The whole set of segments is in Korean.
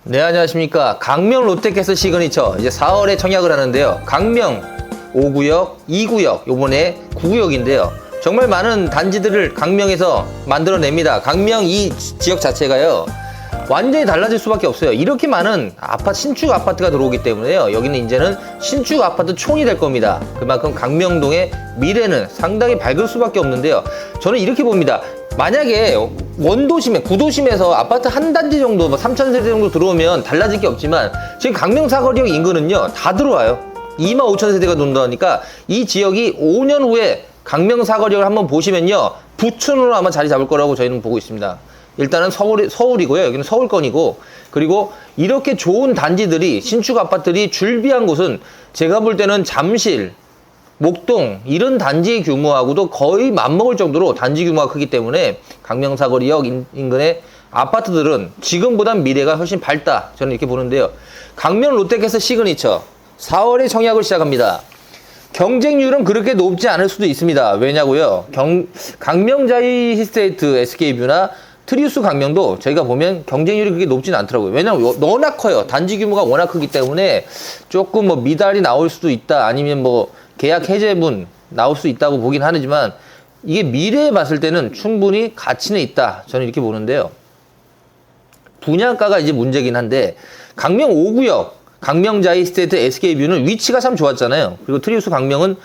네, 안녕하십니까. 강명 롯데캐슬 시그니처 이제 4월에 청약을 하는데요. 강명 5구역, 2구역, 요번에 9구역인데요. 정말 많은 단지들을 강명에서 만들어냅니다. 강명 이 지역 자체가요, 완전히 달라질 수밖에 없어요. 이렇게 많은 신축 아파트가 들어오기 때문에요. 여기는 이제는 신축 아파트 촌이 될 겁니다. 그만큼 강명동의 미래는 상당히 밝을 수밖에 없는데요. 저는 이렇게 봅니다. 만약에 원도심에, 구도심에서 아파트 한 단지 정도, 3,000세대 정도 들어오면 달라질 게 없지만, 지금 강명 사거리역 인근은요, 다 들어와요. 25,000세대가 돈다니까 이 지역이 5년 후에 강명 사거리역을 한번 보시면요, 부촌으로 아마 자리 잡을 거라고 저희는 보고 있습니다. 일단은 서울이고요. 여기는 서울권이고, 그리고 이렇게 좋은 단지들이, 신축 아파트들이 줄비한 곳은 제가 볼 때는 잠실, 목동 이런 단지의 규모하고도 거의 맞먹을 정도로 단지 규모가 크기 때문에 강명사거리역 인근의 아파트들은 지금보단 미래가 훨씬 밝다, 저는 이렇게 보는데요. 강명 롯데캐슬 시그니처 4월에 청약을 시작합니다. 경쟁률은 그렇게 높지 않을 수도 있습니다. 왜냐고요? 강명 자이 히스테이트 SK뷰나 트리우스 강명도 저희가 보면 경쟁률이 그렇게 높지는 않더라고요. 왜냐면 워낙 커요. 단지 규모가 워낙 크기 때문에 조금 뭐 미달이 나올 수도 있다, 아니면 뭐 계약 해제분 나올 수 있다고 보긴 하지만, 이게 미래에 봤을 때는 충분히 가치는 있다, 저는 이렇게 보는데요. 분양가가 이제 문제긴 한데, 강명 5구역, 강명 자이스테이트 SK뷰는 위치가 참 좋았잖아요. 그리고 트리우스 강명은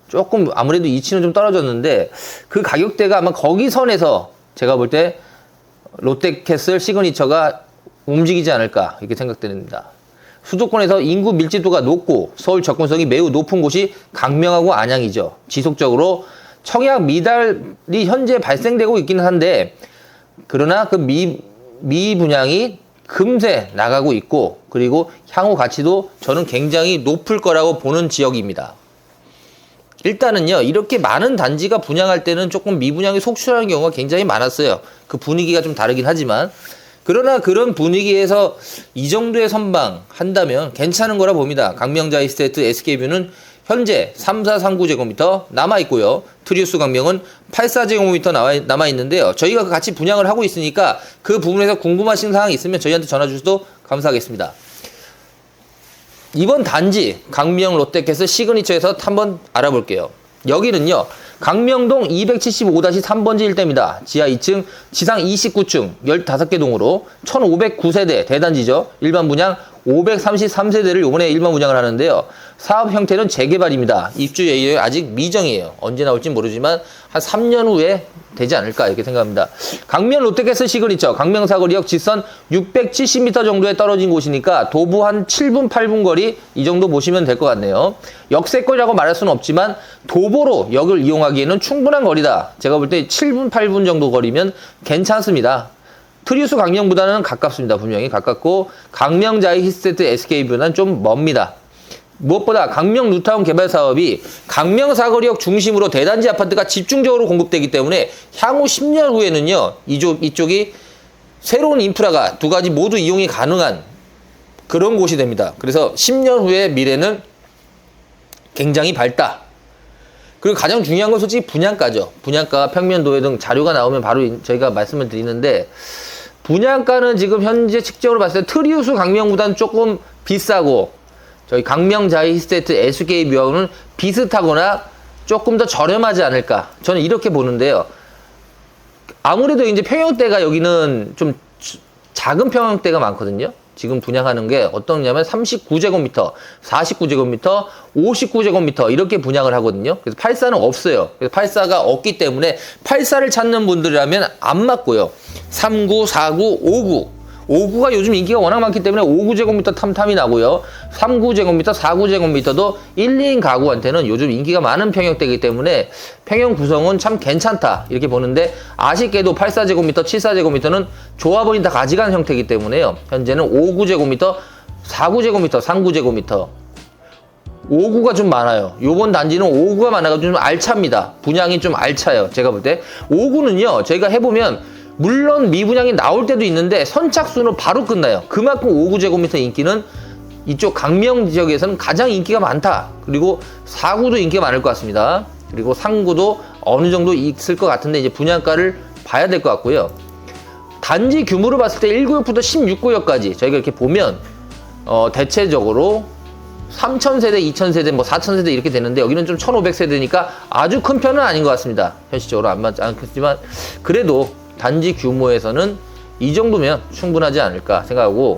조금 아무래도 위치는 좀 떨어졌는데, 그 가격대가 아마 거기 선에서 제가 볼 때 롯데캐슬 시그니처가 움직이지 않을까, 이렇게 생각됩니다. 수도권에서 인구 밀집도가 높고 서울 접근성이 매우 높은 곳이 강명하고 안양이죠. 지속적으로 청약 미달이 현재 발생되고 있기는 한데, 그러나 그 미분양이 금세 나가고 있고, 그리고 향후 가치도 저는 굉장히 높을 거라고 보는 지역입니다. 일단은요, 이렇게 많은 단지가 분양할 때는 조금 미분양이 속출하는 경우가 굉장히 많았어요. 그 분위기가 좀 다르긴 하지만, 그러나 그런 분위기에서 이 정도의 선방 한다면 괜찮은 거라 봅니다. 강명자이스테이트 SK뷰는 현재 3439제곱미터 남아있고요. 트리우스 강명은 84제곱미터 남아있는데요. 저희가 같이 분양을 하고 있으니까 그 부분에서 궁금하신 사항이 있으면 저희한테 전화 주셔도 감사하겠습니다. 이번 단지 강명 롯데캐슬 시그니처에서 한번 알아볼게요. 여기는요, 강명동 275-3번지 일대입니다. 지하 2층, 지상 29층, 15개 동으로 1509세대 대단지죠. 일반 분양 533세대를 이번에 일반 분양을 하는데요. 사업 형태는 재개발입니다. 입주 예외 아직 미정이에요. 언제 나올지 모르지만 한 3년 후에 되지 않을까, 이렇게 생각합니다. 강명 롯데캐슬 시그니처, 강명사거리역 직선 670m 정도에 떨어진 곳이니까 도보 한 7분, 8분 거리, 이 정도 보시면 될 것 같네요. 역세권이라고 말할 수는 없지만 도보로 역을 이용하기에는 충분한 거리다. 제가 볼 때 7분, 8분 정도 거리면 괜찮습니다. 트리우스 강명보다는 가깝습니다. 분명히 가깝고, 강명 자이 히스테이트 SK뷰는 좀 멉니다. 무엇보다 강명 뉴타운 개발 사업이 강명 사거리역 중심으로 대단지 아파트가 집중적으로 공급되기 때문에 향후 10년 후에는요, 이쪽이 새로운 인프라가 두 가지 모두 이용이 가능한 그런 곳이 됩니다. 그래서 10년 후의 미래는 굉장히 밝다. 그리고 가장 중요한 건 솔직히 분양가죠. 분양가, 평면도회 등 자료가 나오면 바로 저희가 말씀을 드리는데, 분양가는 지금 현재 측정으로 봤을 때 트리우스 강명보다는 조금 비싸고, 저희 강명 자이 히스테이트 SK뷰하고는 비슷하거나 조금 더 저렴하지 않을까, 저는 이렇게 보는데요. 아무래도 이제 평형대가 여기는 좀 작은 평형대가 많거든요. 지금 분양하는 게 어떠냐면 39제곱미터, 49제곱미터, 59제곱미터 이렇게 분양을 하거든요. 그래서 84는 없어요. 그래서 84가 없기 때문에 84를 찾는 분들이라면 안 맞고요. 39, 49, 59. 59가 요즘 인기가 워낙 많기 때문에 59제곱미터 탐탐이 나고요. 39제곱미터, 49제곱미터도 1, 2인 가구한테는 요즘 인기가 많은 평형대이기 때문에 평형 구성은 참 괜찮다, 이렇게 보는데, 아쉽게도 84제곱미터, 74제곱미터는 조합원이 다 가져간 형태이기 때문에요. 현재는 59제곱미터, 49제곱미터, 39제곱미터 5구가 좀 많아요. 요번 단지는 5구가 많아가지고 좀 알찹니다. 분양이 좀 알차요. 제가 볼 때 5구는요, 저희가 해보면 물론 미분양이 나올 때도 있는데 선착순으로 바로 끝나요. 그만큼 5구제곱미터 인기는 이쪽 강명 지역에서는 가장 인기가 많다. 그리고 4구도 인기가 많을 것 같습니다. 그리고 3구도 어느 정도 있을 것 같은데 이제 분양가를 봐야 될 것 같고요. 단지 규모로 봤을 때 1구역부터 16구역까지 저희가 이렇게 보면 대체적으로 3000세대, 2000세대, 뭐 4000세대 이렇게 되는데 여기는 좀 1500세대니까 아주 큰 편은 아닌 것 같습니다. 현실적으로 안 맞지 않겠지만 그래도 단지 규모에서는 이 정도면 충분하지 않을까 생각하고,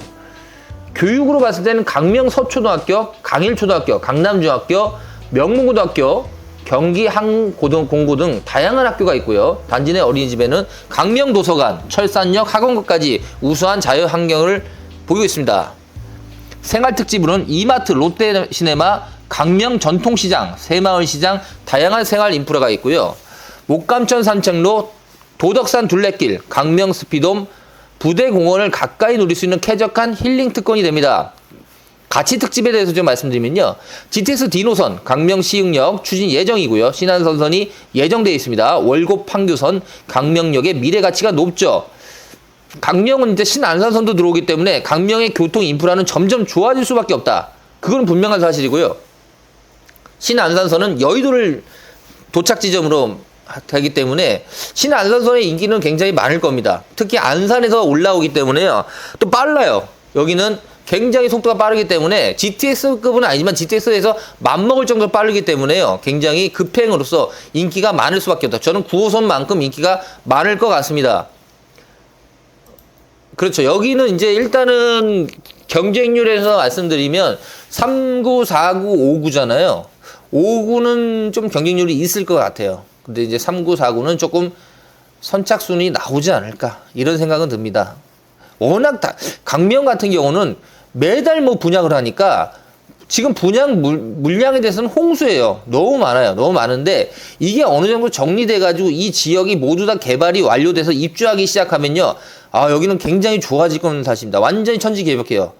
교육으로 봤을 때는 강명 서초등학교, 강일초등학교, 강남중학교, 명문고등학교, 경기 한고등공고 등 다양한 학교가 있고요. 단지 내 어린이집에는 강명도서관, 철산역, 학원까지 우수한 자유환경을 보이고 있습니다. 생활특집으로는 이마트, 롯데시네마, 강명전통시장, 새마을시장, 다양한 생활 인프라가 있고요. 목감천 산책로, 도덕산 둘레길, 강명스피돔, 부대공원을 가까이 누릴 수 있는 쾌적한 힐링 특권이 됩니다. 가치 특집에 대해서 좀 말씀드리면요. GTX D노선, 강명시흥역 추진 예정이고요. 신안선선이 예정되어 있습니다. 월곡 판교선, 강명역의 미래 가치가 높죠. 강명은 이제 신안산선도 들어오기 때문에 강명의 교통 인프라는 점점 좋아질 수밖에 없다. 그건 분명한 사실이고요. 신안산선은 여의도를 도착 지점으로 되기 때문에 신안산선의 인기는 굉장히 많을 겁니다. 특히 안산에서 올라오기 때문에요. 또 빨라요. 여기는 굉장히 속도가 빠르기 때문에 GTX급은 아니지만 GTX에서 맞먹을 정도로 빠르기 때문에요. 굉장히 급행으로서 인기가 많을 수밖에 없다. 저는 9호선만큼 인기가 많을 것 같습니다. 그렇죠. 여기는 이제 일단은 경쟁률에서 말씀드리면 3구, 4구, 5구잖아요. 5구는 좀 경쟁률이 있을 것 같아요. 근데 이제 3구, 4구는 조금 선착순이 나오지 않을까 이런 생각은 듭니다. 워낙 강명 같은 경우는 매달 뭐 분양을 하니까 지금 분양 물량에 대해서는 홍수예요. 너무 많아요. 너무 많은데 이게 어느 정도 정리돼 가지고 이 지역이 모두 다 개발이 완료돼서 입주하기 시작하면요. 여기는 굉장히 좋아질 거는 사실입니다. 완전히 천지개벽해요.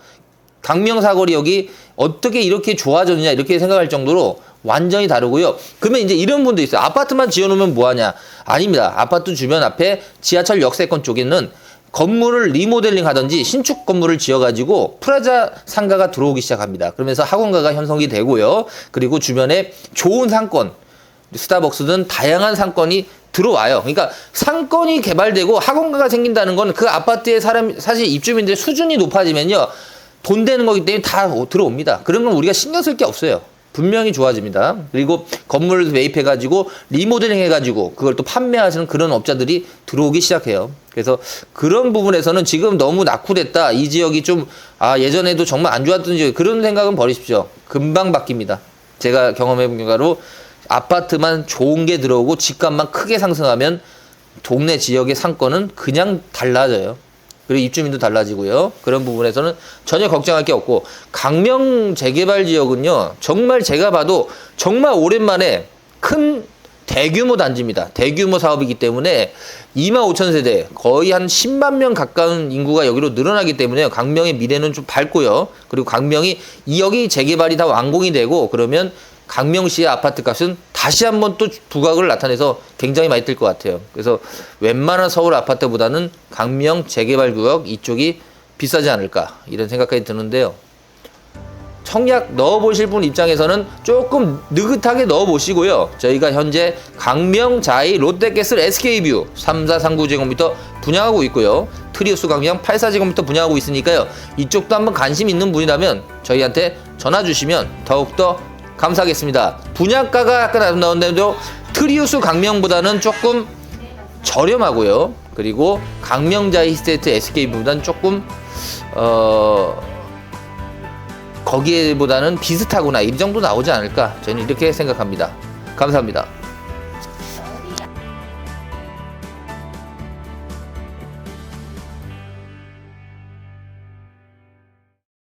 강명 사거리역이 어떻게 이렇게 좋아졌느냐 이렇게 생각할 정도로 완전히 다르고요. 그러면 이제 이런 분도 있어요. 아파트만 지어놓으면 뭐하냐? 아닙니다. 아파트 주변 앞에 지하철 역세권 쪽에는 건물을 리모델링 하든지 신축 건물을 지어가지고 프라자 상가가 들어오기 시작합니다. 그러면서 학원가가 형성이 되고요. 그리고 주변에 좋은 상권, 스타벅스든 다양한 상권이 들어와요. 그러니까 상권이 개발되고 학원가가 생긴다는 건 그 아파트에 사실 입주민들의 수준이 높아지면요. 돈 되는 거기 때문에 다 들어옵니다. 그런 건 우리가 신경 쓸 게 없어요. 분명히 좋아집니다. 그리고 건물을 매입해가지고 리모델링 해가지고 그걸 또 판매하시는 그런 업자들이 들어오기 시작해요. 그래서 그런 부분에서는 지금 너무 낙후됐다. 이 지역이 좀 예전에도 정말 안 좋았던 지역, 그런 생각은 버리십시오. 금방 바뀝니다. 제가 경험해본 결과로 아파트만 좋은 게 들어오고 집값만 크게 상승하면 동네 지역의 상권은 그냥 달라져요. 그리고 입주민도 달라지고요. 그런 부분에서는 전혀 걱정할 게 없고, 강명 재개발 지역은요, 정말 제가 봐도 정말 오랜만에 큰 대규모 단지입니다. 대규모 사업이기 때문에 25,000세대, 거의 한 10만 명 가까운 인구가 여기로 늘어나기 때문에 강명의 미래는 좀 밝고요. 그리고 강명이 여기 재개발이 다 완공이 되고 그러면 강명시의 아파트 값은 다시 한번 또 부각을 나타내서 굉장히 많이 뜰 것 같아요. 그래서 웬만한 서울 아파트보다는 강명 재개발 구역 이쪽이 비싸지 않을까 이런 생각까지 드는데요. 청약 넣어보실 분 입장에서는 조금 느긋하게 넣어보시고요. 저희가 현재 강명, 자이, 롯데캐슬, SK뷰 3439제곱미터 분양하고 있고요. 트리우스 강명 84제곱미터 분양하고 있으니까요. 이쪽도 한번 관심 있는 분이라면 저희한테 전화 주시면 더욱더 감사하겠습니다. 분양가가 약간 나온다는데도 트리우스 강명보다는 조금 저렴하고요. 그리고 강명자이 히스테이트 SK보다는 조금 거기에보다는 비슷하구나 이 정도 나오지 않을까 저는 이렇게 생각합니다. 감사합니다.